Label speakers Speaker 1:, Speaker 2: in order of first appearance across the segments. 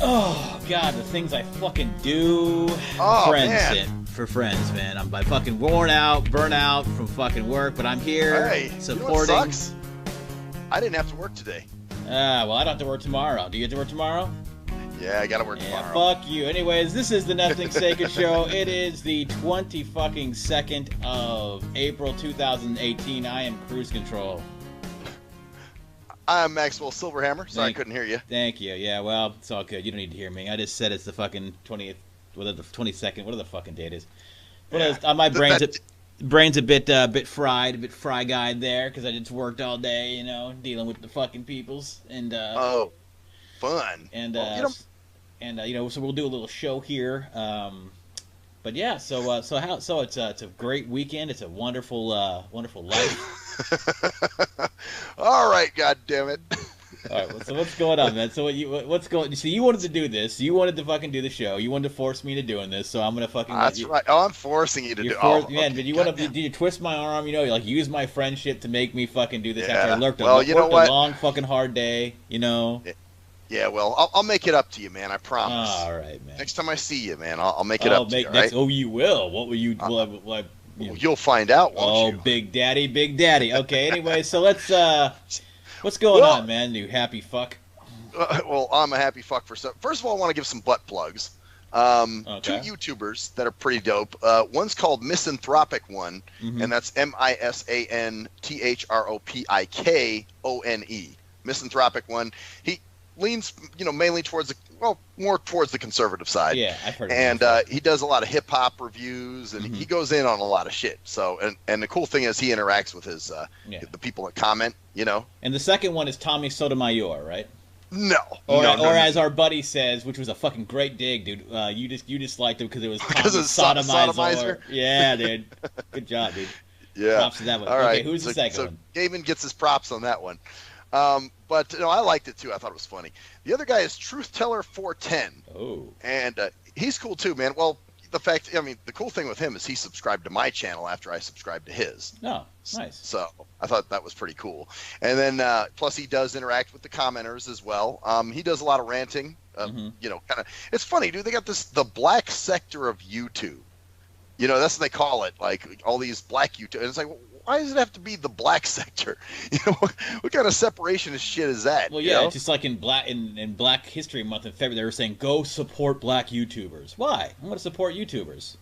Speaker 1: Oh God, the things I fucking do.
Speaker 2: Oh,
Speaker 1: Friends
Speaker 2: man.
Speaker 1: shit for friends, man. I'm fucking worn out, burnt out from fucking work, but I'm here
Speaker 2: Hey,
Speaker 1: supporting.
Speaker 2: You know what sucks? I didn't have to work today.
Speaker 1: Well, I don't have to work tomorrow. Do you have to work tomorrow?
Speaker 2: Yeah, I gotta work
Speaker 1: Yeah,
Speaker 2: tomorrow.
Speaker 1: fuck you. Anyways, this is the Nothing Sacred Show. It is the 22nd of April 2018. I am Cruise Control.
Speaker 2: I'm Maxwell Silverhammer. Sorry I couldn't hear you.
Speaker 1: Thank you. Yeah, well, it's all good. You don't need to hear me. I just said it's the fucking 20th, whatever the 22nd, whatever the fucking date is. My brain's a bit fried, a bit fry-guyed there because I just worked all day, dealing with the fucking peoples and
Speaker 2: Oh, fun.
Speaker 1: and
Speaker 2: Well,
Speaker 1: so we'll do a little show here. But yeah, so it's a great weekend. It's a wonderful life.
Speaker 2: All right, God damn it.
Speaker 1: All right, so what's going on, man? So what's going? So you wanted to do this. You wanted to fucking do the show. You wanted to force me to doing this. So I'm gonna fucking.
Speaker 2: That's right. Oh, I'm forcing you to do.
Speaker 1: Man, did you want to? Did you twist my arm? Like use my friendship to make me fucking do this after I worked a long fucking hard day.
Speaker 2: Yeah, well, I'll make it up to you, man. I promise.
Speaker 1: All right, man.
Speaker 2: Next time I see you, man, I'll make it up to you. All right?
Speaker 1: Oh, you will. What will you?
Speaker 2: You'll find out, won't you?
Speaker 1: Oh, Big Daddy. Okay. Anyway, so let's. What's going on, man? You happy fuck.
Speaker 2: Well, I'm a happy fuck for some. First of all, I want to give some butt plugs.
Speaker 1: Okay.
Speaker 2: 2 YouTubers that are pretty dope. One's called Misanthropic One, and that's MISANTHROPIKONE. Misanthropic One. He leans, mainly towards more towards the conservative side.
Speaker 1: Yeah, I've heard of
Speaker 2: And
Speaker 1: that.
Speaker 2: he does a lot of hip hop reviews, and he goes in on a lot of shit. So, and the cool thing is he interacts with his the people that comment.
Speaker 1: And the second one is Tommy Sotomayor, right?
Speaker 2: No.
Speaker 1: Or
Speaker 2: no.
Speaker 1: as our buddy says, which was a fucking great dig, dude. You just liked him because it was Tommy
Speaker 2: Sodomizer.
Speaker 1: Yeah, dude. Good job, dude.
Speaker 2: Yeah.
Speaker 1: Props to that one.
Speaker 2: All right.
Speaker 1: Okay, who's the second one?
Speaker 2: Gaiman gets his props on that one. But I liked it too. I thought it was funny. The other guy is Truth Teller 410.
Speaker 1: Oh.
Speaker 2: And he's cool too, man. Well, the cool thing with him is he subscribed to my channel after I subscribed to his.
Speaker 1: Oh, nice.
Speaker 2: So I thought that was pretty cool. And then plus he does interact with the commenters as well. He does a lot of ranting. Kind of. It's funny, dude. They got the black sector of YouTube. That's what they call it. Like all these black YouTube. And it's like, why does it have to be the black sector? What kind of separation of shit is that?
Speaker 1: Well, yeah, it's just like in Black History Month in February, they were saying go support black YouTubers. Why? I'm going to support YouTubers.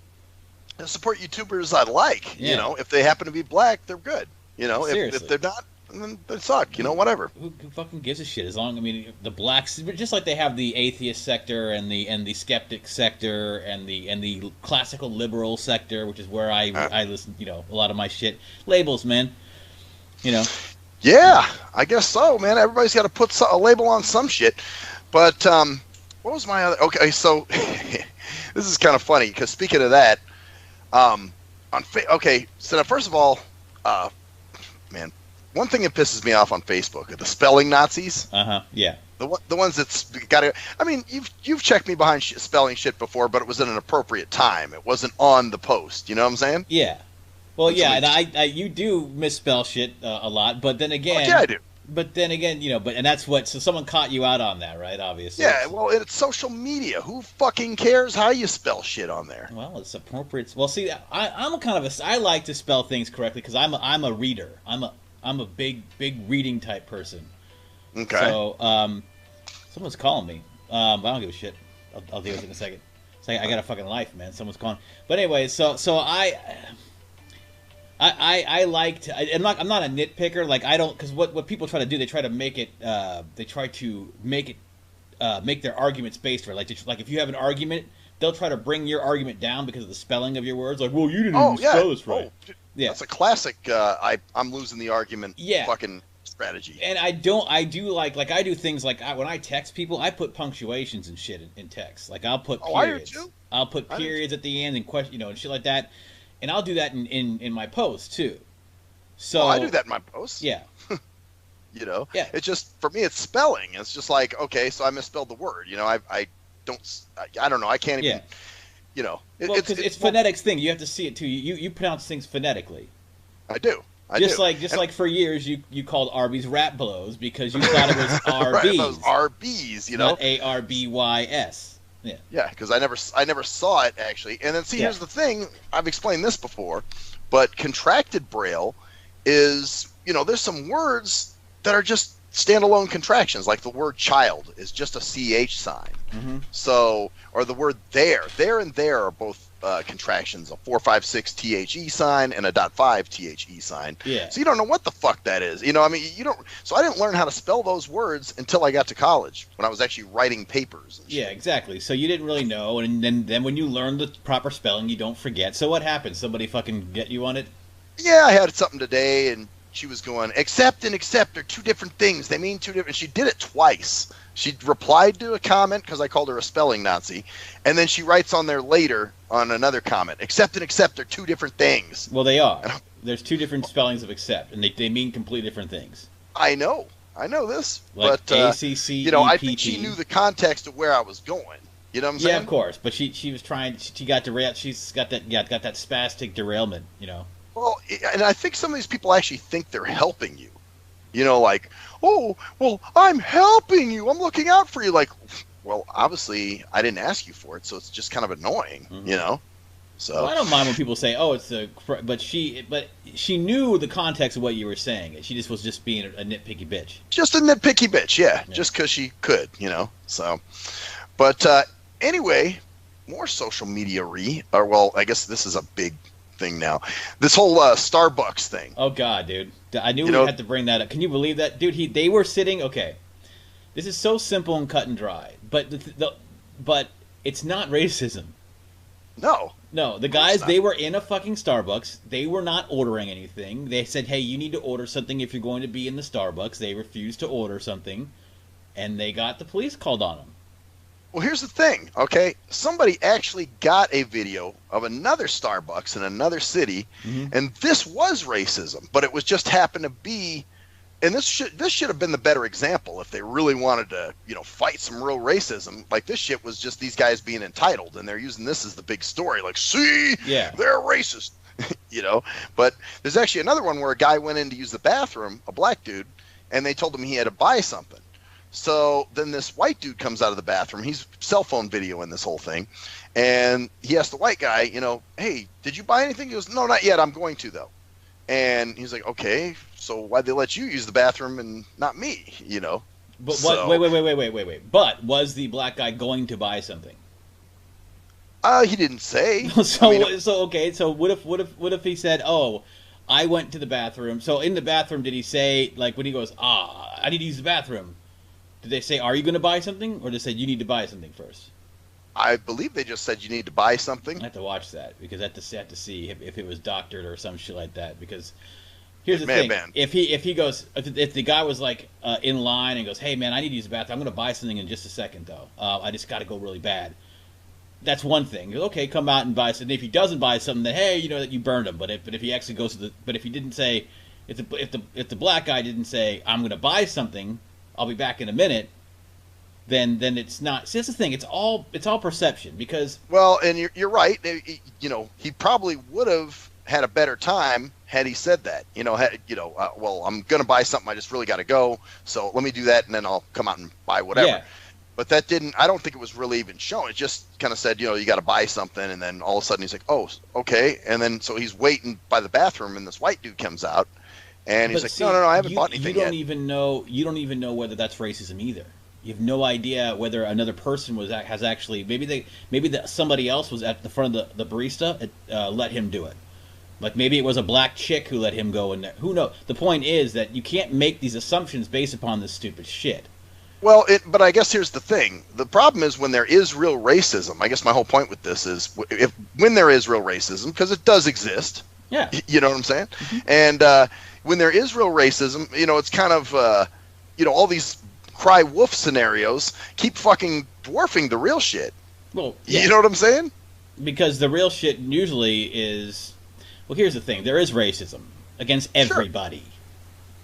Speaker 2: I support YouTubers I like.
Speaker 1: Yeah.
Speaker 2: If they happen to be black, they're good.
Speaker 1: Seriously.
Speaker 2: If they're not, then they suck. Whatever.
Speaker 1: Who fucking gives a shit? The blacks, just like they have the atheist sector and the skeptic sector and the classical liberal sector, which is where I listen. A lot of my shit labels, man.
Speaker 2: Yeah, I guess so, man. Everybody's got to put a label on some shit. But what was my other? Okay, so this is kind of funny because speaking of that, so now first of all, man. One thing that pisses me off on Facebook are the spelling Nazis.
Speaker 1: Yeah.
Speaker 2: The ones that's got to. I mean, you've checked me behind spelling shit before, but it was at an appropriate time. It wasn't on the post. You know what I'm saying?
Speaker 1: Yeah. Well, and I you do misspell shit a lot, but then again.
Speaker 2: Yeah, I do.
Speaker 1: But then again, and that's what. So someone caught you out on that, right? Obviously.
Speaker 2: Yeah. Well, it's social media. Who fucking cares how you spell shit on there?
Speaker 1: Well, it's appropriate. Well, see, I'm I like to spell things correctly because I'm a reader. I'm a big reading type person.
Speaker 2: Okay.
Speaker 1: So, someone's calling me. I don't give a shit. I'll deal with it in a second. I got a fucking life, man. Someone's calling. But anyway, so I like to. I'm not a nitpicker. Like I don't, because what people try to do, they try to make it. Make their arguments based for like if you have an argument, they'll try to bring your argument down because of the spelling of your words. Like, well, you didn't even spell this right.
Speaker 2: Yeah, that's a classic. I'm losing the argument.
Speaker 1: Yeah.
Speaker 2: Fucking strategy.
Speaker 1: And I do things like when I text people, I put punctuations and shit in text. Like I'll put periods.
Speaker 2: I do too.
Speaker 1: I'll put periods at the end and question, and shit like that. And I'll do that in my posts too. So
Speaker 2: I do that in my posts.
Speaker 1: Yeah.
Speaker 2: Yeah.
Speaker 1: It's
Speaker 2: just for me, it's spelling. It's just like, okay, so I misspelled the word. I don't know. I can't even.
Speaker 1: Because it's phonetics thing. You have to see it too. You pronounce things phonetically.
Speaker 2: I do.
Speaker 1: Just like for years you called Arby's rat blows because you thought it was RBs.
Speaker 2: Right, it was RBs, you know,
Speaker 1: not ARBYS. Yeah.
Speaker 2: Yeah, because I never saw it actually. And then here's the thing. I've explained this before, but contracted Braille is, you know, there's some words that are just standalone contractions, like the word child is just a CH sign.
Speaker 1: Mm-hmm.
Speaker 2: So, or the word there and there are both contractions, a 456 THE sign and a .5 THE sign.
Speaker 1: Yeah.
Speaker 2: So you don't know what the fuck that is. You know, I mean, you don't. So I didn't learn how to spell those words until I got to college when I was actually writing papers. And shit.
Speaker 1: Yeah, exactly. So you didn't really know, and then when you learn the proper spelling, you don't forget. So what happened? Somebody fucking get you on it?
Speaker 2: Yeah, I had something today, and she was going, accept and accept are two different things. They mean two different. She did it twice. She replied to a comment because I called her a spelling Nazi, and then she writes on there later on another comment, accept and accept are two different things.
Speaker 1: Well, they are. There's two different spellings of accept, and they mean completely different things.
Speaker 2: I know this,
Speaker 1: like
Speaker 2: but
Speaker 1: ACCEPT.
Speaker 2: you know, I think she knew the context of where I was going. You know what I'm saying?
Speaker 1: Yeah, of course. But she was trying. She got derailed. She's got that spastic derailment. You know.
Speaker 2: Well, and I think some of these people actually think they're helping you. You know, like, oh, well, I'm helping you. I'm looking out for you. Like, well, obviously, I didn't ask you for it, so it's just kind of annoying, you know? So
Speaker 1: well, I don't mind when people say, oh, it's the... But she knew the context of what you were saying. She just was just being a nitpicky bitch.
Speaker 2: Just a nitpicky bitch, yeah. Just because she could, you know? So, but anyway, more social media or, well, I guess this is a big thing now. This whole Starbucks thing.
Speaker 1: Oh God, dude! I knew we had to bring that up. Can you believe that, dude? They were sitting. Okay, this is so simple and cut and dry, but but it's not racism.
Speaker 2: No,
Speaker 1: the guys, they were in a fucking Starbucks. They were not ordering anything. They said, "Hey, you need to order something if you're going to be in the Starbucks." They refused to order something, and they got the police called on them.
Speaker 2: Well, here's the thing, okay? Somebody actually got a video of another Starbucks in another city, and this was racism, but it was just happened to be, and this should have been the better example if they really wanted to, you know, fight some real racism. Like, this shit was just these guys being entitled, and they're using this as the big story. Like, see, they're racist, you know? But there's actually another one where a guy went in to use the bathroom, a black dude, and they told him he had to buy something. So then this white dude comes out of the bathroom. He's cell phone videoing this whole thing. And he asked the white guy, you know, hey, did you buy anything? He goes, no, not yet. I'm going to, though. And he's like, okay, so why'd they let you use the bathroom and not me, you know?
Speaker 1: But wait. But was the black guy going to buy something?
Speaker 2: He didn't say.
Speaker 1: So what if he said, oh, I went to the bathroom. So in the bathroom, did he say, like, when he goes, I need to use the bathroom, did they say, are you going to buy something? Or did they say, you need to buy something first?
Speaker 2: I believe they just said you need to buy something.
Speaker 1: I have to watch that because I have to see if it was doctored or some shit like that. Because here's the thing: if he goes, if the guy was like in line and goes, hey man, I need to use the bathroom. I'm going to buy something in just a second though. I just got to go really bad. That's one thing. Okay, come out and buy something. If he doesn't buy something, then hey, you know that you burned him. But if he actually goes to but if he didn't say, if the black guy didn't say, I'm going to buy something, I'll be back in a minute, then it's not. See, that's the thing. It's all perception because.
Speaker 2: Well, and you're right. You know, he probably would have had a better time had he said that. You know, well, I'm gonna buy something. I just really got to go. So let me do that, and then I'll come out and buy whatever. Yeah. But that didn't. I don't think it was really even shown. It just kind of said, you know, you got to buy something, and then all of a sudden he's like, oh, okay. And then so he's waiting by the bathroom, and this white dude comes out. And he's like, no, I haven't bought anything yet. You don't even know whether that's racism either. You have no idea whether another person has actually maybe somebody else was at the front of the barista let him do it. Like maybe it was a black chick who let him go in there. Who knows? The point is that you can't make these assumptions based upon this stupid shit. Well, but I guess here's the thing. The problem is when there is real racism. I guess my whole point with this is when there is real racism, because it does exist.
Speaker 1: Yeah.
Speaker 2: You know what I'm saying? Mm-hmm. And when there is real racism, you know, it's kind of, you know, all these cry wolf scenarios keep fucking dwarfing the real shit.
Speaker 1: Well, yeah.
Speaker 2: You know what I'm saying?
Speaker 1: Because the real shit usually is, well, here's the thing. There is racism against everybody.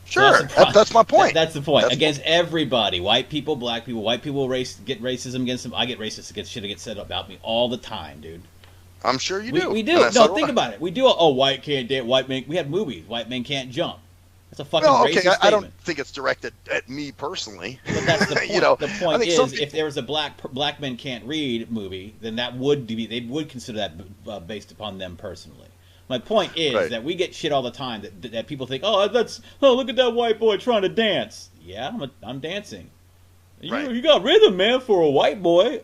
Speaker 2: Sure. So that's my point.
Speaker 1: That's the point. Against everybody. White people, black people. White people get racism against them. I get racist against shit that gets said about me all the time, dude.
Speaker 2: I'm sure you do.
Speaker 1: We do. No, think about it. We do. Oh, white can't dance. White men. We have movies. White men can't jump. That's a fucking racist statement.
Speaker 2: I don't think it's directed at me personally.
Speaker 1: But that's the point.
Speaker 2: You know,
Speaker 1: the point is, if there was a black men can't read movie, then that would be, they would consider that based upon them personally. My point is that we get shit all the time that people think, oh, look at that white boy trying to dance. Yeah, I'm dancing. You got rhythm, man, for a white boy.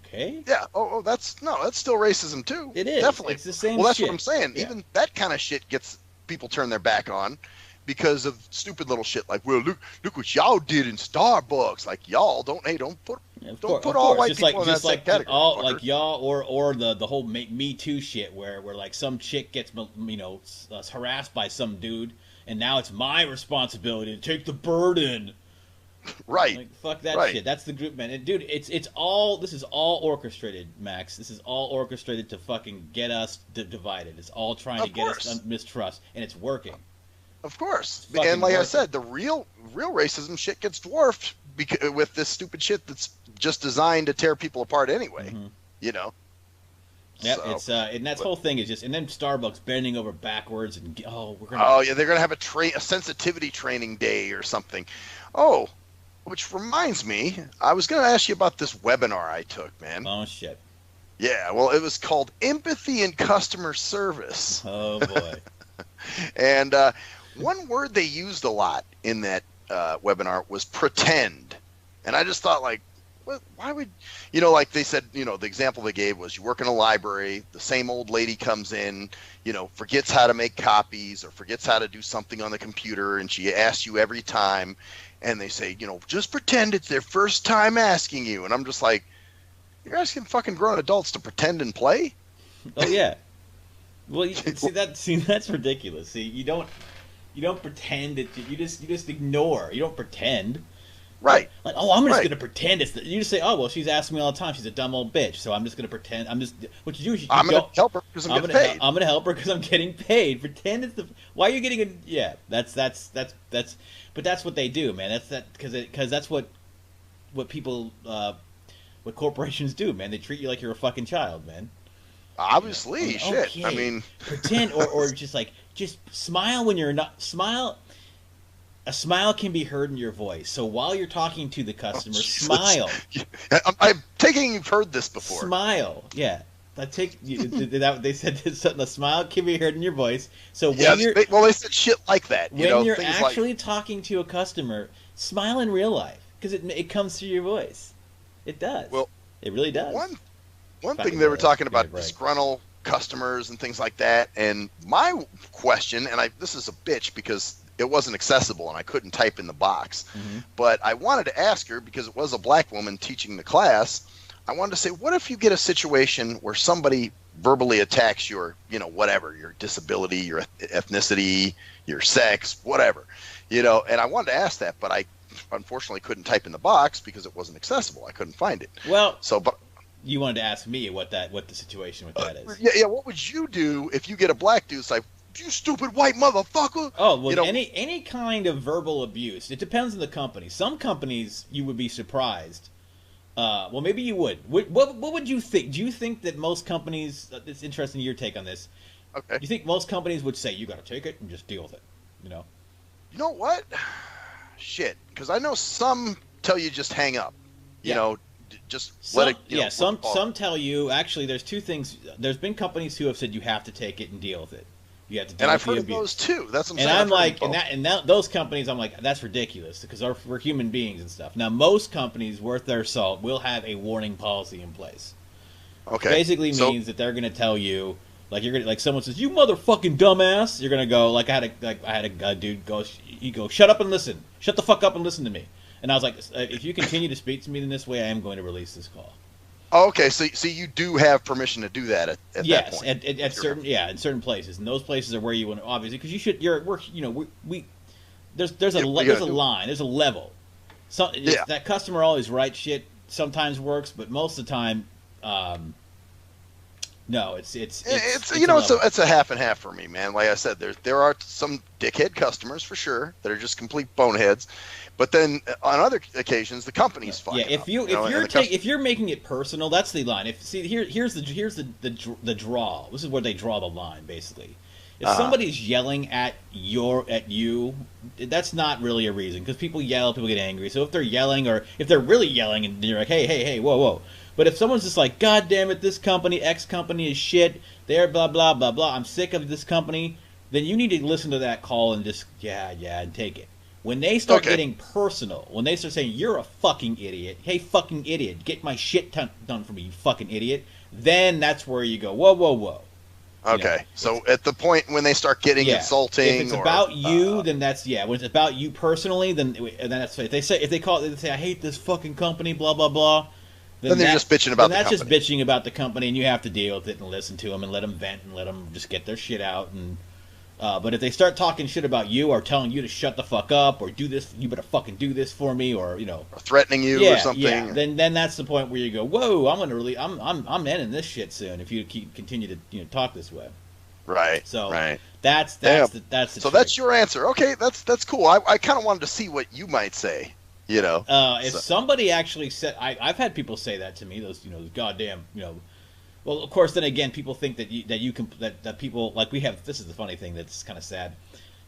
Speaker 1: Okay.
Speaker 2: Yeah. That's still racism too.
Speaker 1: It is.
Speaker 2: Definitely.
Speaker 1: It's the same.
Speaker 2: Well, that's
Speaker 1: shit.
Speaker 2: what I'm saying.
Speaker 1: Yeah.
Speaker 2: Even that kind of shit gets people turn their back on because of stupid little shit like, well, look what y'all did in Starbucks. Like, y'all don't put all white people in that same category.
Speaker 1: All like y'all or the whole Me Too shit where like some chick gets harassed by some dude and now it's my responsibility to take the burden.
Speaker 2: Right.
Speaker 1: Like, fuck that shit. That's the group, man. And dude, this is all orchestrated, Max. This is all orchestrated to fucking get us divided. It's all trying to get us mistrust, and it's working.
Speaker 2: Of course. And like I said, the real racism shit gets dwarfed with this stupid shit that's just designed to tear people apart anyway. Mm-hmm. You know.
Speaker 1: Yeah, so, and that whole thing is just, and then Starbucks bending over backwards and
Speaker 2: they're gonna have a sensitivity training day or something. Oh. Which reminds me, I was going to ask you about this webinar I took, man.
Speaker 1: Oh, shit.
Speaker 2: Yeah, well, it was called Empathy in Customer Service.
Speaker 1: Oh, boy.
Speaker 2: And one word they used a lot in that webinar was pretend. And I just thought, like, why would, like they said, the example they gave was you work in a library, the same old lady comes in, forgets how to make copies or forgets how to do something on the computer, and she asks you every time. And they say, just pretend it's their first time asking you. And I'm just like, you're asking fucking grown adults to pretend and play?
Speaker 1: Oh, yeah. Well, see, that's ridiculous. See, you don't pretend it. You just ignore. You don't pretend.
Speaker 2: Right.
Speaker 1: Like, oh, I'm just going to pretend it's you just say, oh, well, she's asking me all the time. She's a dumb old bitch. So I'm just going to pretend. What you do is
Speaker 2: I'm going to help her because I'm getting paid.
Speaker 1: I'm going to help her because I'm getting paid. Pretend it's why are you getting that's but that's what they do, man. Because that's what people, what corporations do, man. They treat you like you're a fucking child, man.
Speaker 2: Obviously, shit.
Speaker 1: Okay.
Speaker 2: I mean,
Speaker 1: pretend or just smile when you're not smile. A smile can be heard in your voice. So while you're talking to the customer, smile.
Speaker 2: I'm taking you've heard this before.
Speaker 1: Smile, yeah. They said something. A smile can be heard in your voice. So when
Speaker 2: they said shit like that.
Speaker 1: When you're actually talking to a customer, smile in real life because it comes through your voice. It does. Well, it really does.
Speaker 2: One thing they were talking about disgruntled customers and things like that, and my question, and this is a bitch because it wasn't accessible and I couldn't type in the box, but I wanted to ask her because it was a black woman teaching the class. I wanted to say, what if you get a situation where somebody verbally attacks your, whatever, your disability, your ethnicity, your sex, whatever, and I wanted to ask that, but I unfortunately couldn't type in the box because it wasn't accessible. I couldn't find it.
Speaker 1: Well, but you wanted to ask me what the situation with that is.
Speaker 2: Yeah. What would you do if you get a black dude that's like, you stupid white motherfucker?
Speaker 1: Oh, well, any kind of verbal abuse. It depends on the company. Some companies you would be surprised. Well, maybe you would. What would you think? Do you think that most companies? It's interesting your take on this.
Speaker 2: Okay.
Speaker 1: Do you think most companies would say you got to take it and just deal with it?
Speaker 2: You know what? Shit, because I know some tell you just hang up. Let it.
Speaker 1: Some tell you. Actually, there's two things. There's been companies who have said you have to take it and deal with it. You have to deal
Speaker 2: and
Speaker 1: with
Speaker 2: I've heard of those too. That's what I'm saying.
Speaker 1: And I'm like, those companies, I'm like, that's ridiculous because we're human beings and stuff. Now, most companies worth their salt will have a warning policy in place.
Speaker 2: Okay.
Speaker 1: Basically means that they're going to tell you, like you're gonna, like someone says, you motherfucking dumbass. You're gonna go like I had a dude go, he goes, shut up and listen, shut the fuck up and listen to me. And I was like, if you continue to speak to me in this way, I am going to release this call.
Speaker 2: Oh, okay, so you do have permission to do that at that point.
Speaker 1: Yes, at certain in certain places, and those places are where you want to obviously because you should. There's a line, there's a level. So that customer always right shit sometimes works, but most of the time, No, it's
Speaker 2: you know,
Speaker 1: a level.
Speaker 2: it's a half and half for me, man. Like I said, there are some dickhead customers for sure that are just complete boneheads, but then on other occasions the company's fucking
Speaker 1: Yeah,
Speaker 2: up, you know, and
Speaker 1: if you're making it personal, that's the line. If see here's the draw. This is where they draw the line basically. If somebody's yelling at you, that's not really a reason because people yell, people get angry. So if they're yelling or if they're really yelling and you're like, hey, whoa, whoa. But if someone's just like, God damn it, this company, X company is shit. They're blah blah blah blah. I'm sick of this company. Then you need to listen to that call and just and take it. When they start getting personal, when they start saying you're a fucking idiot, hey fucking idiot, get my shit done for me, you fucking idiot. Then that's where you go, whoa, whoa, whoa.
Speaker 2: Okay, you know, so at the point when they start getting insulting,
Speaker 1: if it's about you, then that's When it's about you personally, then that's if they say I hate this fucking company, blah blah blah.
Speaker 2: Then they're just bitching about.
Speaker 1: That's just bitching about the company, and you have to deal with it and listen to them and let them vent and let them just get their shit out. And but if they start talking shit about you or telling you to shut the fuck up or do this, you better fucking do this for me, or or
Speaker 2: threatening you or something.
Speaker 1: Then that's the point where you go, whoa, I'm ending this shit soon if you continue to talk this way.
Speaker 2: Right.
Speaker 1: So
Speaker 2: right.
Speaker 1: That's
Speaker 2: so that's your answer. Okay, that's cool. I kind of wanted to see what you might say.
Speaker 1: If somebody actually said, I've had people say that to me. Those goddamn Well, of course, then again, people think that people like we have. This is the funny thing that's kind of sad.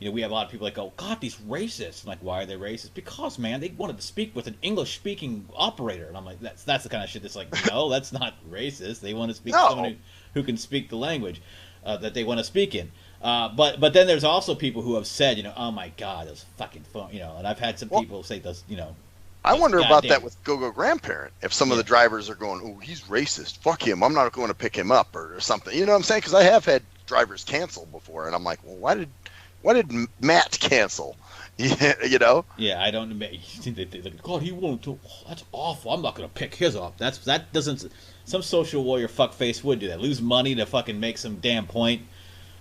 Speaker 1: We have a lot of people like, oh God, these racists. I'm like, why are they racist? Because man, they wanted to speak with an English-speaking operator, and I'm like, that's the kind of shit that's like, no, that's not racist. They want to speak to someone who can speak the language that they want to speak in. But then there's also people who have said, oh my God, those fucking phone, and I've had some people say those,
Speaker 2: I wonder about that with Go-Go Grandparent. If some of the drivers are going, oh, he's racist, fuck him, I'm not going to pick him up or something. You know what I'm saying? Because I have had drivers cancel before, and I'm like, well, why did Matt cancel? Yeah,
Speaker 1: Yeah, I don't. God, he won't. Oh, that's awful. I'm not going to pick his up. That doesn't. Some social warrior fuckface would do that. Lose money to fucking make some damn point.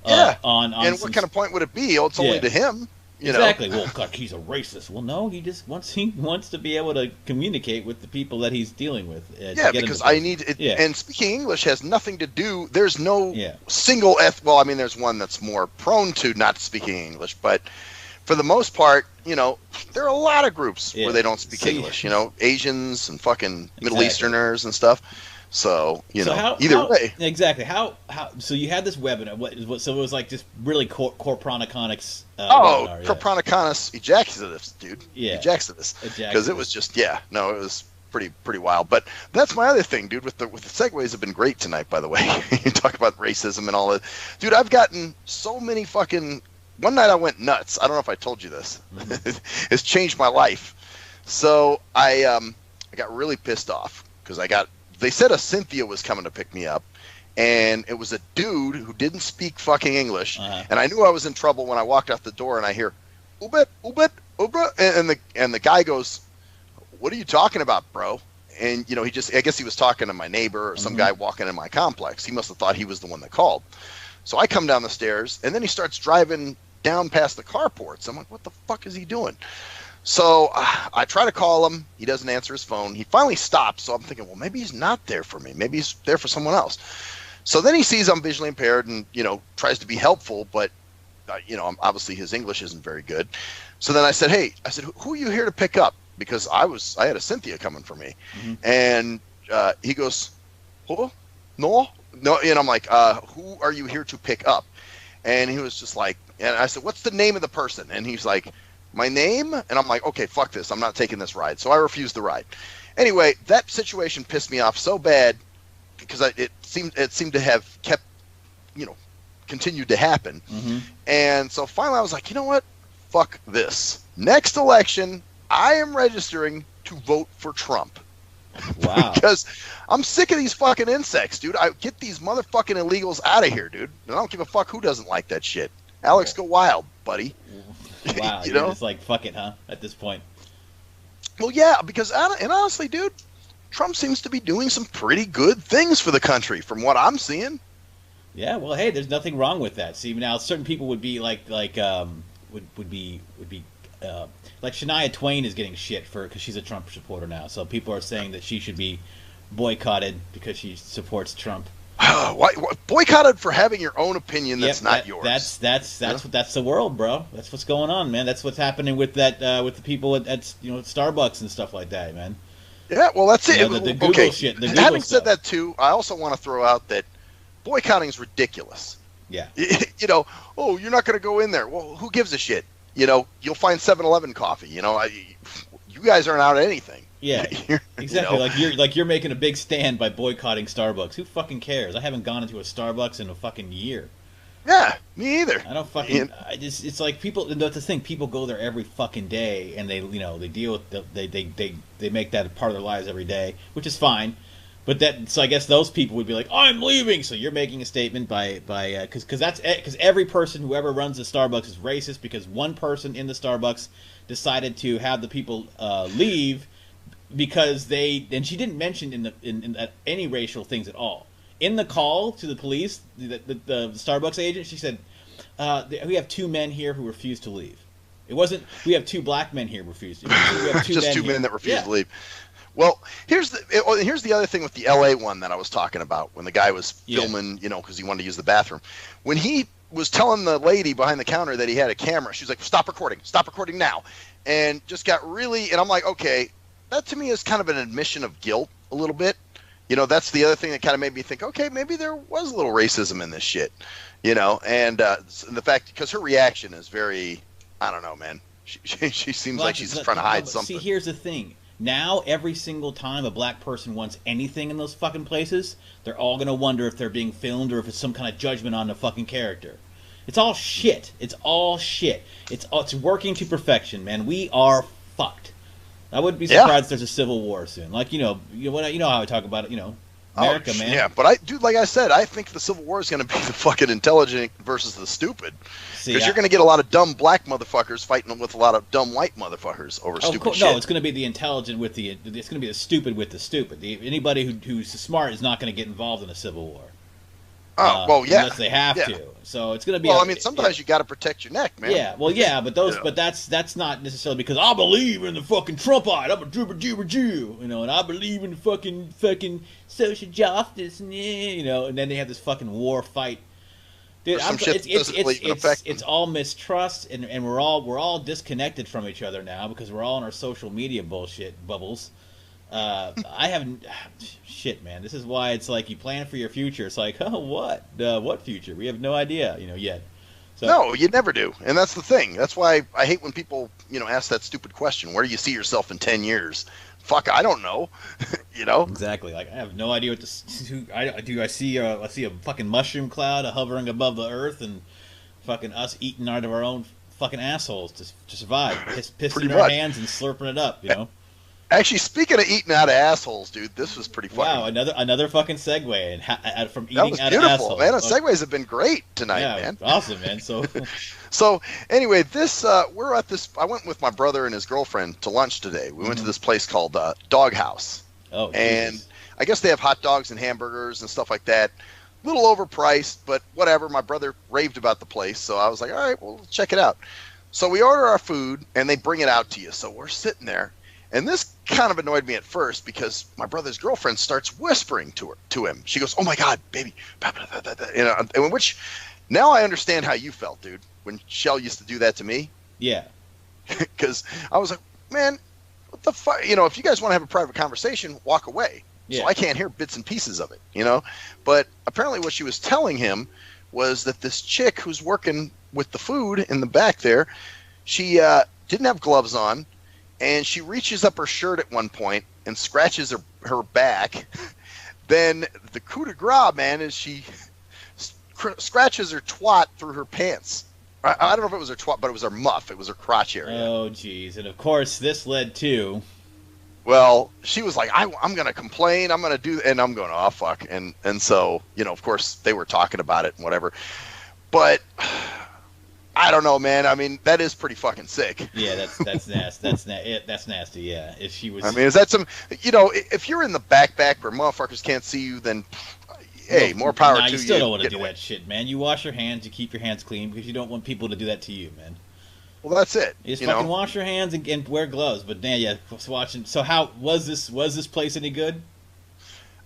Speaker 1: On
Speaker 2: and what kind of point would it be? Oh, it's only to him.
Speaker 1: Exactly. Well, God, he's a racist. Well, no, he just wants to be able to communicate with the people that he's dealing with.
Speaker 2: Because I need it. Yeah. And speaking English has nothing to do. There's no single Well, I mean, there's one that's more prone to not speaking English, but for the most part, there are a lot of groups where they don't speak English. Asians and fucking Middle Easterners and stuff. So either way,
Speaker 1: exactly. How? So you had this webinar. So it was like just really Copronychonics.
Speaker 2: Copronychonus ejaculatus, dude.
Speaker 1: Yeah,
Speaker 2: ejaculatus. Because it was just it was pretty wild. But that's my other thing, dude. With the segues have been great tonight. By the way, you talk about racism and all that, dude. I've gotten so many fucking. One night I went nuts. I don't know if I told you this. Mm-hmm. It's changed my life. So I got really pissed off because they said a Cynthia was coming to pick me up, and it was a dude who didn't speak fucking English, and I knew I was in trouble when I walked out the door and I hear, "Ubet, ubet, ubra," and the guy goes, "What are you talking about, bro?" And I guess he was talking to my neighbor or some guy walking in my complex. He must have thought he was the one that called. So I come down the stairs, and then he starts driving down past the carports. I'm like, what the fuck is he doing? So I try to call him. He doesn't answer his phone. He finally stops. So I'm thinking, well, maybe he's not there for me. Maybe he's there for someone else. So then he sees I'm visually impaired and, tries to be helpful. But, obviously his English isn't very good. So then I said, who are you here to pick up? Because I had a Cynthia coming for me. Mm-hmm. And he goes, oh, no. And I'm like, who are you here to pick up? And he was just like, and I said, what's the name of the person? And he's like, my name? And I'm like, okay, fuck this. I'm not taking this ride. So I refused the ride. Anyway, that situation pissed me off so bad because it seemed to have kept, continued to happen. Mm-hmm. And so finally I was like, you know what? Fuck this. Next election, I am registering to vote for Trump.
Speaker 1: Wow.
Speaker 2: Because I'm sick of these fucking insects, dude. I get these motherfucking illegals out of here, dude. And I don't give a fuck who doesn't like that shit. Alex, go wild, buddy.
Speaker 1: Wow, you're just like, fuck it, huh, at this point?
Speaker 2: Well, yeah, because, and honestly, dude, Trump seems to be doing some pretty good things for the country from what I'm seeing.
Speaker 1: Yeah, well, hey, there's nothing wrong with that. See, now certain people would be like Shania Twain is getting shit because she's a Trump supporter now. So people are saying that she should be boycotted because she supports Trump.
Speaker 2: Boycotted for having your own opinion
Speaker 1: Yep,
Speaker 2: that's not yours.
Speaker 1: That's the world, bro. That's what's going on, man. That's what's happening with that with the people at Starbucks and stuff like that, man.
Speaker 2: Yeah, well, that's it.
Speaker 1: The Google shit. The Google
Speaker 2: Having
Speaker 1: stuff.
Speaker 2: said that too, I also want to throw out that boycotting is ridiculous.
Speaker 1: Yeah.
Speaker 2: Oh, you're not going to go in there. Well, who gives a shit? You'll find 7-Eleven coffee. You guys aren't out anything.
Speaker 1: Yeah, exactly. Like you're making a big stand by boycotting Starbucks. Who fucking cares? I haven't gone into a Starbucks in a fucking year.
Speaker 2: Yeah, me either.
Speaker 1: I don't fucking. It's like people. That's the thing. People go there every fucking day, and they deal with they make that a part of their lives every day, which is fine. But so I guess those people would be like, I'm leaving. So you're making a statement because every person who ever runs a Starbucks is racist because one person in the Starbucks decided to have the people leave because and she didn't mention in any racial things at all. In the call to the police, the Starbucks agent, she said, we have 2 men here who refuse to leave. It wasn't, we have 2 black men here who refuse to leave. We have
Speaker 2: Just 2 men that refuse to leave. Well, here's the other thing with the LA one that I was talking about when the guy was filming, because he wanted to use the bathroom. When he was telling the lady behind the counter that he had a camera, she was like, stop recording now. And just got really, and I'm like, okay, that to me is kind of an admission of guilt a little bit. That's the other thing that kind of made me think, okay, maybe there was a little racism in this shit, and the fact, because her reaction is very, I don't know, man. She seems like she's trying to hide something.
Speaker 1: See, here's the thing. Now, every single time a black person wants anything in those fucking places, they're all going to wonder if they're being filmed or if it's some kind of judgment on the fucking character. It's all shit. It's all shit. It's working to perfection, man. We are fucked. I wouldn't be surprised if there's a civil war soon. Like, you know how I talk about it, America, man.
Speaker 2: Yeah, but like I said, I think the Civil War is going to be the fucking intelligent versus the stupid. Because you're going to get a lot of dumb black motherfuckers fighting with a lot of dumb white motherfuckers over stupid shit.
Speaker 1: No, it's going to be the intelligent it's going to be the stupid with the stupid. Anybody who's smart is not going to get involved in a civil war. Unless they have to. So it's going to be.
Speaker 2: Well, sometimes you got to protect your neck, man.
Speaker 1: Yeah, well, yeah, but but that's not necessarily because I believe in the fucking Trumpite. I'm a dribber Jew, and I believe in the fucking social justice, and then they have this fucking war fight. Dude, it's all mistrust, and we're all disconnected from each other now because we're all in our social media bullshit bubbles. I haven't shit, man. This is why it's like you plan for your future. It's like, oh, what future? We have no idea, yet. So,
Speaker 2: no, you never do, and that's the thing. That's why I hate when people, ask that stupid question. Where do you see yourself in 10 years? Fuck, I don't know.
Speaker 1: Exactly. Like I have no idea what I see a fucking mushroom cloud hovering above the earth, and fucking us eating out of our own fucking assholes to survive, pissing our hands and slurping it up,
Speaker 2: Actually, speaking of eating out of assholes, dude, this was pretty funny.
Speaker 1: Wow, another fucking segue and from eating out of assholes.
Speaker 2: Man. The segues have been great tonight, man.
Speaker 1: Awesome, man.
Speaker 2: So anyway, we're at this. I went with my brother and his girlfriend to lunch today. We went to this place called Doghouse.
Speaker 1: Oh,
Speaker 2: and
Speaker 1: Jesus.
Speaker 2: I guess they have hot dogs and hamburgers and stuff like that. A little overpriced, but whatever. My brother raved about the place, so I was like, all right, well, check it out. So we order our food, and they bring it out to you. So we're sitting there. And this kind of annoyed me at first because my brother's girlfriend starts whispering to him. She goes, "Oh my God, baby!" And which now I understand how you felt, dude, when Shell used to do that to me.
Speaker 1: Yeah.
Speaker 2: Because I was like, man, what the fuck? If you guys want to have a private conversation, walk away. Yeah. So I can't hear bits and pieces of it, But apparently, what she was telling him was that this chick who's working with the food in the back there, she didn't have gloves on. And she reaches up her shirt at one point and scratches her back. Then the coup de grace, man, is she scratches her twat through her pants. I don't know if it was her twat, but it was her muff. It was her crotch area.
Speaker 1: Oh, jeez. And, of course, this led to...
Speaker 2: Well, she was like, I'm going to complain. I'm going to do... And I'm going, oh, fuck. And so, of course, they were talking about it and whatever. But... I don't know, man. That is pretty fucking sick.
Speaker 1: Yeah, that's nasty. That's nasty. Yeah, if she was.
Speaker 2: Is that some? If you're in the backpack where motherfuckers can't see you, then hey, more power to you.
Speaker 1: You still don't want to do that shit, man. You wash your hands. You keep your hands clean because you don't want people to do that to you, man.
Speaker 2: Well, that's it.
Speaker 1: You just fucking wash your hands and wear gloves. But yeah, watching. So how was this place any good?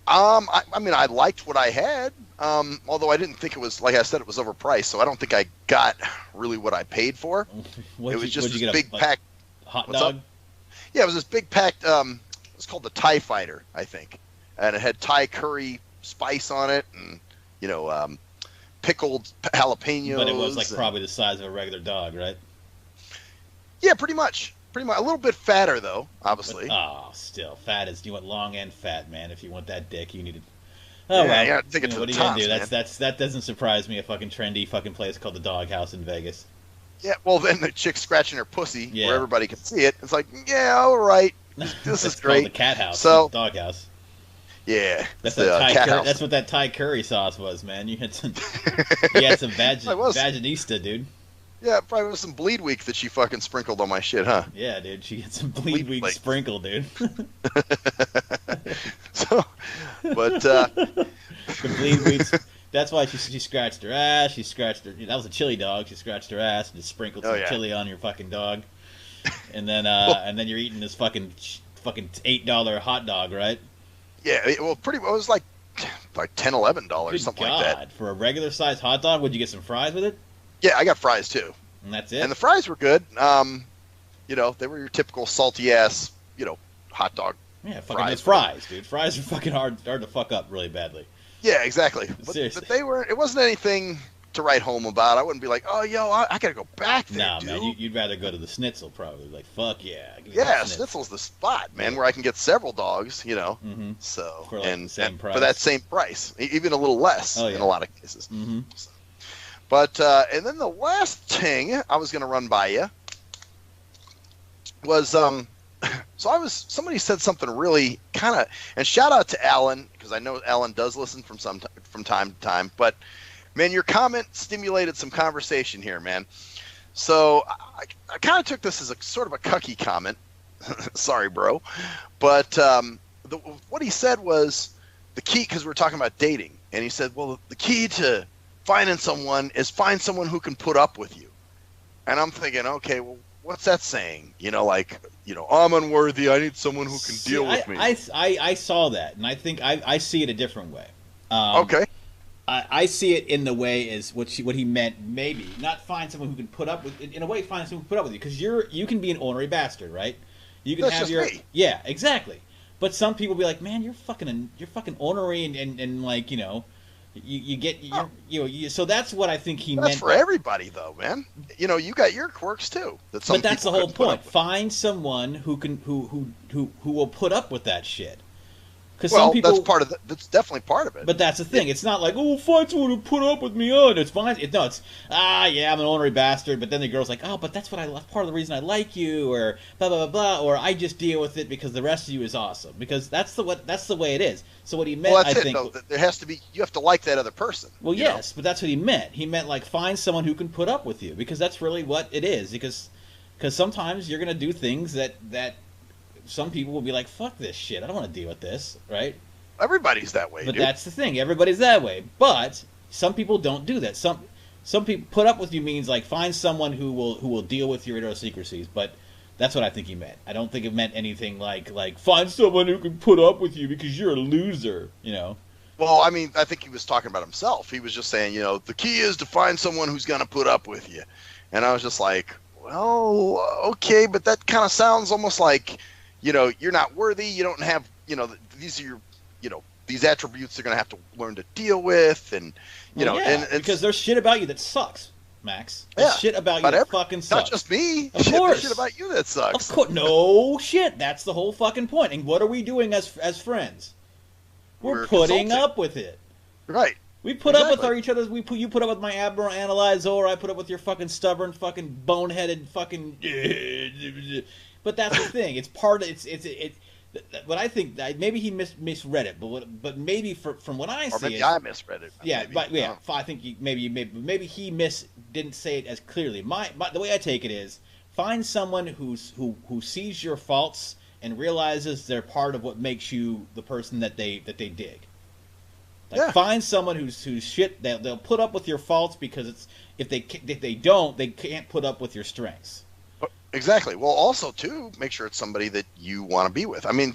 Speaker 2: I mean, I liked what I had. Although I didn't think it was, like I said, it was overpriced. So I don't think I got really what I paid for. It was just this big pack
Speaker 1: hot dog.
Speaker 2: Yeah, it was this big packed. It's called the Thai Fighter, I think, and it had Thai curry spice on it, and pickled jalapenos.
Speaker 1: But it was like probably the size of a regular dog, right?
Speaker 2: Yeah, pretty much. Pretty much. A little bit fatter though, obviously.
Speaker 1: But, still fat is you want long and fat, man. If you want that dick, you need it.
Speaker 2: Oh, yeah, well, you gotta take it to
Speaker 1: what
Speaker 2: the
Speaker 1: are you
Speaker 2: tops,
Speaker 1: gonna do?
Speaker 2: man.
Speaker 1: That doesn't surprise me. A fucking trendy fucking place called the Doghouse in Vegas.
Speaker 2: Yeah, well then the chick scratching her pussy
Speaker 1: Yeah.
Speaker 2: where everybody can see it. It's like, yeah, all right, this is great.
Speaker 1: Called the Cat House.
Speaker 2: So
Speaker 1: Doghouse.
Speaker 2: Yeah,
Speaker 1: That's
Speaker 2: the
Speaker 1: that
Speaker 2: cat
Speaker 1: Thai.
Speaker 2: house.
Speaker 1: That's what that Thai curry sauce was, man. You had some. You had some
Speaker 2: It was.
Speaker 1: vaginista, dude.
Speaker 2: Yeah, probably was some bleed week that she fucking sprinkled on my shit, huh?
Speaker 1: Yeah, dude. She had some bleed week
Speaker 2: Bleed
Speaker 1: sprinkle, dude.
Speaker 2: So, but
Speaker 1: The bleed weeks. That's why she scratched her ass. She scratched her. That was a chili dog. She scratched her ass and just sprinkled some
Speaker 2: yeah.
Speaker 1: chili on your fucking dog. And then you're eating this fucking $8 hot dog, right?
Speaker 2: yeah, it was like $10-11
Speaker 1: Good
Speaker 2: something
Speaker 1: God.
Speaker 2: like that.
Speaker 1: For a regular sized hot dog, would you get some fries with it?
Speaker 2: Yeah, I got fries too,
Speaker 1: And that's it.
Speaker 2: and the fries were good. They were your typical salty ass, hot dog.
Speaker 1: Yeah, fucking fries, dude. Fries are fucking hard to fuck up really badly.
Speaker 2: Yeah, exactly.
Speaker 1: Seriously.
Speaker 2: But it wasn't anything to write home about. I wouldn't be like, oh, yo, I gotta go back there,
Speaker 1: Nah,
Speaker 2: dude.
Speaker 1: man, you'd rather go to the Schnitzel probably. Like, fuck yeah. Give me
Speaker 2: Yeah,
Speaker 1: that Schnitzel.
Speaker 2: Schnitzel's the spot, man, where I can get several dogs,
Speaker 1: Mhm.
Speaker 2: So
Speaker 1: For, like, the same price.
Speaker 2: for that same price, even a little less
Speaker 1: Oh, yeah.
Speaker 2: in a lot of cases.
Speaker 1: Mm-hmm.
Speaker 2: But and then the last thing I was gonna run by you was somebody said something really kind of, and shout out to Alan because I know Alan does listen from time to time, but man, your comment stimulated some conversation here, man. So I kind of took this as a sort of a cucky comment. Sorry, bro. But what he said was the key, because we were talking about dating, and he said, well, the key to finding someone is find someone who can put up with you. And I'm thinking, okay, well, what's that saying? I'm unworthy. I need someone who can deal with me.
Speaker 1: I saw that, and I think I see it a different way.
Speaker 2: Okay.
Speaker 1: I see it in the way as what he meant. Maybe not find someone who can put up with. In a way, find someone who can put up with you because you can be an ornery bastard, right? You can
Speaker 2: That's
Speaker 1: have
Speaker 2: just
Speaker 1: your
Speaker 2: me.
Speaker 1: Yeah, exactly. But some people be like, man, you're fucking ornery and like you get so that's what I think he meant.
Speaker 2: That's for everybody though, man. You got your quirks too.
Speaker 1: But that's the whole point. Find someone who will put up with that shit. Because some people,
Speaker 2: that's definitely part of it.
Speaker 1: But that's the thing. It's not like, find someone to put up with me. It's fine. It's yeah, I'm an ornery bastard. But then the girl's like, but that's part of the reason I like you, or blah blah blah blah, or I just deal with it because the rest of you is awesome. Because that's the way it is. So what he meant,
Speaker 2: that's
Speaker 1: I
Speaker 2: it,
Speaker 1: think,
Speaker 2: though. There has to be. You have to like that other person.
Speaker 1: Well, yes, but that's what he meant. He meant like find someone who can put up with you because that's really what it is. Because sometimes you're gonna do things that some people will be like, fuck this shit. I don't want to deal with this, right?
Speaker 2: Everybody's that way,
Speaker 1: But
Speaker 2: dude.
Speaker 1: that's the thing. Everybody's that way. But some people don't do that. Some people put up with you means like find someone who will deal with your idiosyncrasies. But that's what I think he meant. I don't think it meant anything like find someone who can put up with you because you're a loser.
Speaker 2: Well, I mean, I think he was talking about himself. He was just saying, the key is to find someone who's going to put up with you. And I was just like, well, okay, but that kind of sounds almost like, you're not worthy. You don't have, these are your, these attributes they're going to have to learn to deal with. And, and
Speaker 1: because there's shit about you that sucks, Max.
Speaker 2: Yeah,
Speaker 1: There's shit about you that fucking sucks.
Speaker 2: Not just me.
Speaker 1: Of course.
Speaker 2: There's shit about you that sucks.
Speaker 1: Of course. No shit. That's the whole fucking point. And what are we doing as friends? We're putting
Speaker 2: consulting.
Speaker 1: up with it.
Speaker 2: Right.
Speaker 1: We put up with each other's. You put up with my abnormal analyzer. I put up with your fucking stubborn, fucking boneheaded, fucking. But that's the thing. It's part of it. But I think that maybe he misread it. But maybe from what I see,
Speaker 2: or maybe I misread it.
Speaker 1: Yeah,
Speaker 2: maybe.
Speaker 1: but yeah, I think maybe he didn't say it as clearly. The way I take it is find someone who sees your faults and realizes they're part of what makes you the person that they dig. Find someone who's shit. They'll put up with your faults because if they don't, they can't put up with your strengths.
Speaker 2: Exactly. Well, also too, make sure it's somebody that you want to be with. I mean,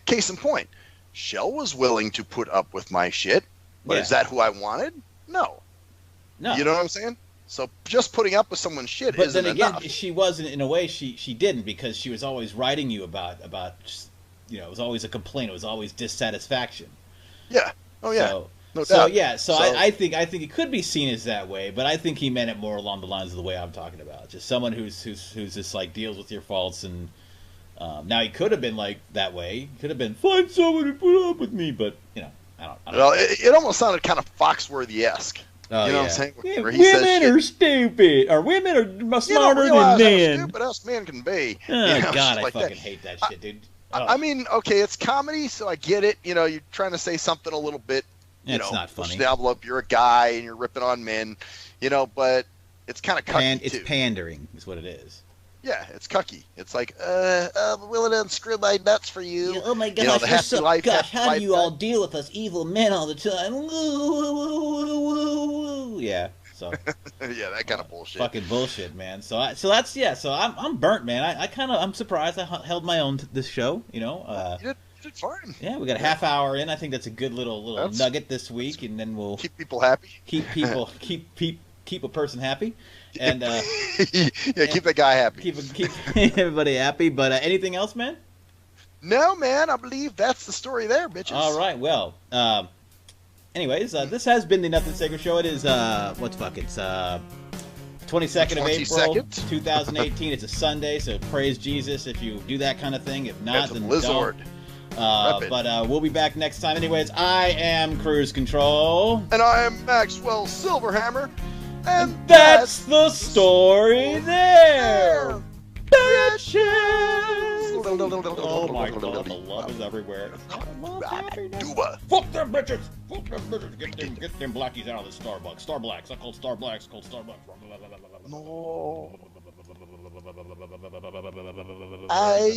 Speaker 2: case in point, Shell was willing to put up with my shit, but
Speaker 1: Yeah.
Speaker 2: is that who I wanted? No.
Speaker 1: No.
Speaker 2: You know what I'm saying? So just putting up with someone's shit
Speaker 1: But
Speaker 2: isn't
Speaker 1: then again,
Speaker 2: enough.
Speaker 1: she wasn't, in a way, she didn't, because she was always writing you about you know, it was always a complaint, it was always dissatisfaction.
Speaker 2: Yeah. Oh yeah.
Speaker 1: So,
Speaker 2: No
Speaker 1: so
Speaker 2: doubt.
Speaker 1: yeah, so,
Speaker 2: So-
Speaker 1: I think it could be seen as that way, but I think he meant it more along the lines of the way I'm talking about. Just someone who's just like deals with your faults, and now he could have been like that way. He could have been find someone to put up with me, but you know, I don't
Speaker 2: Well,
Speaker 1: know.
Speaker 2: it almost sounded kind of Foxworthy-esque.
Speaker 1: Oh,
Speaker 2: you know
Speaker 1: yeah.
Speaker 2: what I'm saying?
Speaker 1: Yeah,
Speaker 2: Where he says
Speaker 1: women
Speaker 2: shit.
Speaker 1: are stupid, or women are
Speaker 2: You don't
Speaker 1: smarter
Speaker 2: realize
Speaker 1: than
Speaker 2: how
Speaker 1: men.
Speaker 2: stupid us men can be.
Speaker 1: Oh,
Speaker 2: You know,
Speaker 1: God,
Speaker 2: shit
Speaker 1: I
Speaker 2: like
Speaker 1: fucking
Speaker 2: that.
Speaker 1: hate that shit, dude.
Speaker 2: I mean, okay, it's comedy, so I get it. You know, you're trying to say something a little bit, you
Speaker 1: It's
Speaker 2: know,
Speaker 1: not
Speaker 2: push
Speaker 1: funny.
Speaker 2: the envelope. You're a guy and you're ripping on men, you know, but it's kind of cucky
Speaker 1: It's
Speaker 2: too.
Speaker 1: pandering, is what it is.
Speaker 2: Yeah, it's cucky. It's like, I'm willing to unscrew my nuts for you.
Speaker 1: Oh my gosh,
Speaker 2: You know, the
Speaker 1: you're
Speaker 2: happy life,
Speaker 1: gosh,
Speaker 2: happy
Speaker 1: how do
Speaker 2: life
Speaker 1: you all
Speaker 2: guy.
Speaker 1: deal with us evil men all the time? Yeah, so
Speaker 2: Yeah, that kind of bullshit.
Speaker 1: fucking bullshit, man. So I'm burnt, man. I'm surprised I held my own this show. You know,
Speaker 2: You did fine.
Speaker 1: yeah, we got a half hour in. I think that's a good little
Speaker 2: That's-
Speaker 1: nugget this week, and then we'll
Speaker 2: Keep people happy.
Speaker 1: keep people keep a person happy, and
Speaker 2: Yeah, keep that guy happy.
Speaker 1: keep everybody happy. But anything else, man?
Speaker 2: No, man, I believe that's the story there, bitches.
Speaker 1: All right. Well, anyways, this has been the Nothing Sacred Show. It is what's fuck? It's 22nd of April,
Speaker 2: 22nd.
Speaker 1: 2018. It's a Sunday, so praise Jesus if you do that kind of thing. If not,
Speaker 2: That's a
Speaker 1: then
Speaker 2: blizzard.
Speaker 1: don't.
Speaker 2: Rep it.
Speaker 1: But we'll be back next time. Anyways, I am Cruise Control.
Speaker 2: And I am Maxwell Silverhammer. And
Speaker 1: That's the story there, bitches. Oh my God, the love is everywhere.
Speaker 2: Duba.
Speaker 1: Fuck them bitches! Fuck them bitches! Get them blackies out of the Starbucks. Star Blacks. I call Star Blacks. Called Starbucks.
Speaker 2: No. I